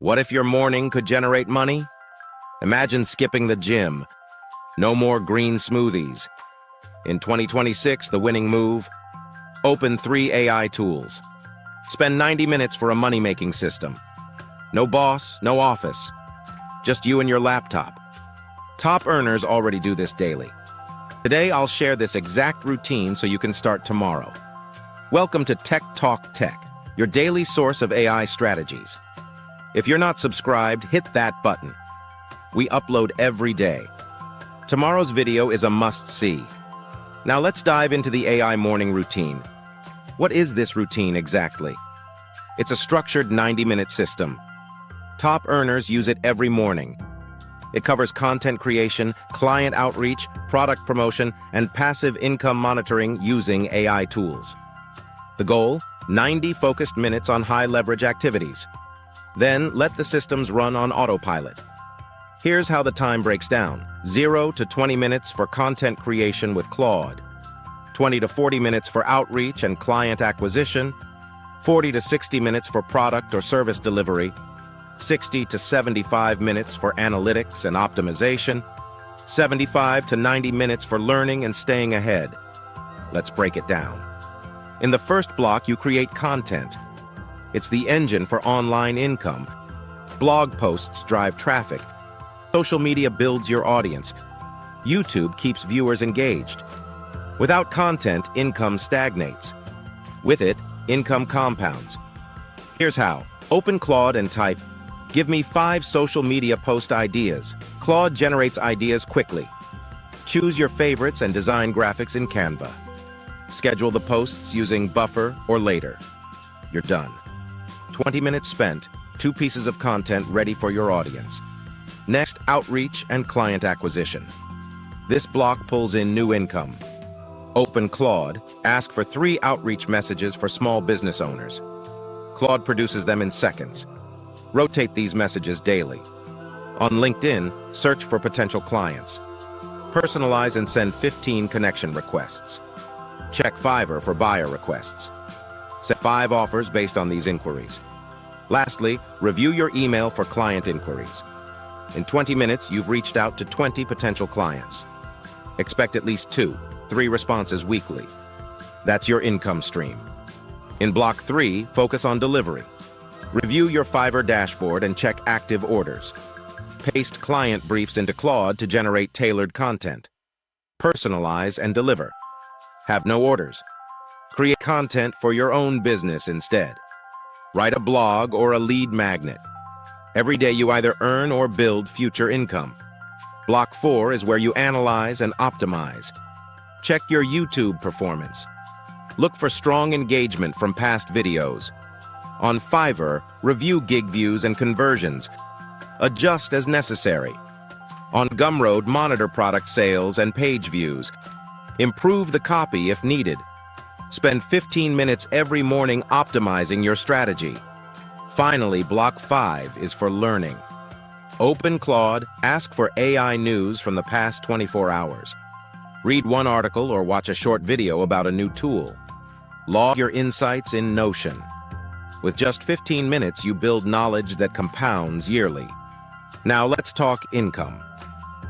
What if your morning could generate money? Imagine skipping the gym. No more green smoothies. In 2026, the winning move: open 3 AI tools. Spend 90 minutes for a money-making system. No boss, no office. Just you and your laptop. Top earners already do this daily. Today, I'll share this exact routine so you can start tomorrow. Welcome to Tech Talk Tech, your daily source of AI strategies. If you're not subscribed, hit that button. We upload every day. Tomorrow's video is a must-see. Now let's dive into the AI morning routine. What is this routine exactly? It's a structured 90-minute system. Top earners use it every morning. It covers content creation, client outreach, product promotion, and passive income monitoring using AI tools. The goal: 90 focused minutes on high-leverage activities. Then let the systems run on autopilot. Here's how the time breaks down: 0 to 20 minutes for content creation with Claude, 20 to 40 minutes for outreach and client acquisition, 40 to 60 minutes for product or service delivery, 60 to 75 minutes for analytics and optimization, 75 to 90 minutes for learning and staying ahead. Let's break it down. In the first block, you create content. It's the engine for online income. Blog posts drive traffic. Social media builds your audience. YouTube keeps viewers engaged. Without content, income stagnates. With it, income compounds. Here's how. Open Claude and type, "Give me 5 social media post ideas." Claude generates ideas quickly. Choose your favorites and design graphics in Canva. Schedule the posts using Buffer or Later. You're done. 20 minutes spent, 2 pieces of content ready for your audience. Next, outreach and client acquisition. This block pulls in new income. Open Claude, ask for 3 outreach messages for small business owners. Claude produces them in seconds. Rotate these messages daily. On LinkedIn, search for potential clients. Personalize and send 15 connection requests. Check Fiverr for buyer requests. Set 5 offers based on these inquiries. Lastly, review your email for client inquiries. In 20 minutes, you've reached out to 20 potential clients. Expect at least 2-3 responses weekly. That's your income stream. In block 3, focus on delivery. Review your Fiverr dashboard and check active orders. Paste client briefs into Claude to generate tailored content. Personalize and deliver. Have no orders. Create content for your own business instead. Write a blog or a lead magnet. Every day you either earn or build future income. Block 4 is where you analyze and optimize. Check your YouTube performance. Look for strong engagement from past videos. On Fiverr, review gig views and conversions. Adjust as necessary. On Gumroad, monitor product sales and page views. Improve the copy if needed. Spend 15 minutes every morning optimizing your strategy. Finally, block 5 is for learning. Open Claude, ask for AI news from the past 24 hours. Read one article or watch a short video about a new tool. Log your insights in Notion. With just 15 minutes, you build knowledge that compounds yearly. Now let's talk income.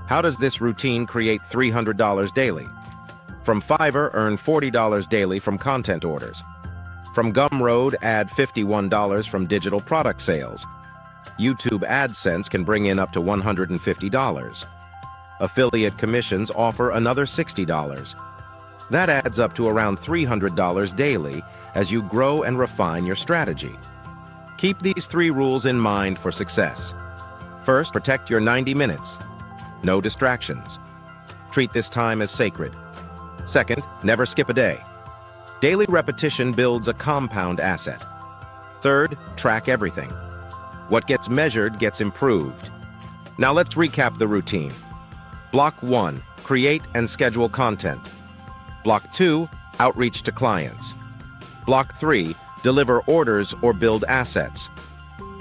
How does this routine create $300 daily? From Fiverr, earn $40 daily from content orders. From Gumroad, add $51 from digital product sales. YouTube AdSense can bring in up to $150. Affiliate commissions offer another $60. That adds up to around $300 daily as you grow and refine your strategy. Keep these 3 rules in mind for success. First, protect your 90 minutes. No distractions. Treat this time as sacred. Second, never skip a day. Daily repetition builds a compound asset. Third, track everything. What gets measured gets improved. Now let's recap the routine. Block 1, create and schedule content. Block 2, outreach to clients. Block 3, deliver orders or build assets.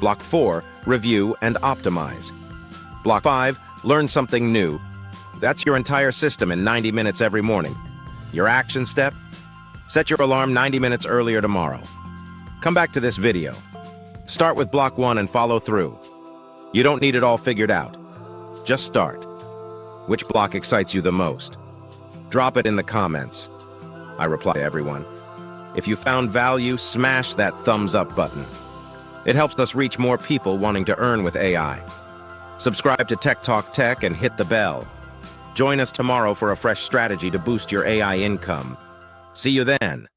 Block 4, review and optimize. Block 5, learn something new. That's your entire system in 90 minutes every morning. Your action step? Set your alarm 90 minutes earlier tomorrow. Come back to this video. Start with block 1 and follow through. You don't need it all figured out. Just start. Which block excites you the most? Drop it in the comments. I reply to everyone. If you found value, smash that thumbs up button. It helps us reach more people wanting to earn with AI. Subscribe to Tech Talk Tech and hit the bell. Join us tomorrow for a fresh strategy to boost your AI income. See you then.